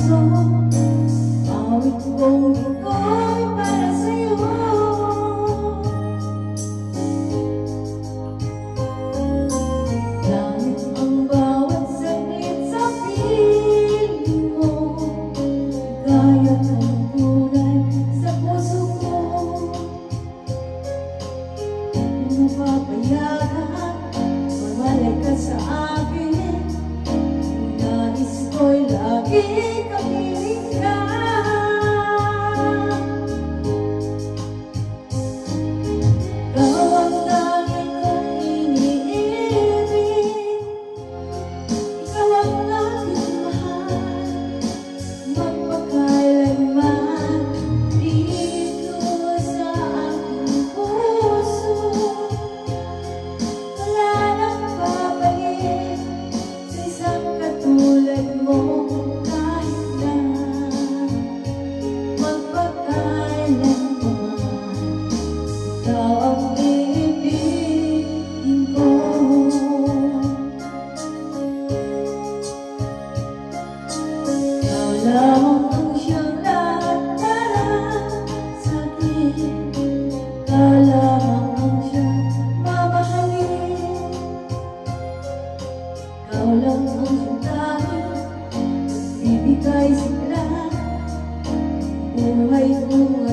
puso. Awit kong iko'y para sa'yo. Langit ang bawat saglit sa piling mo, gaya ng kulay sa puso ko. Kung mapapayagan, mamalay ka sa akin, nais ko'y lagi kapiling ka. Ikaw ang lagi kong iniibig, ikaw ang aking mahal, magpakailanman dito sa aking puso. Wala nang babalik sa isang katulad mo. Kahit na magpakailanman, ikaw ang iibigin ko. Ikaw lamang ang siyang lahat para sa'kin. Ikaw lamang ang siyang mamahalin. Ikaw lang ang siyang tanging bibigay sigla buhay ko.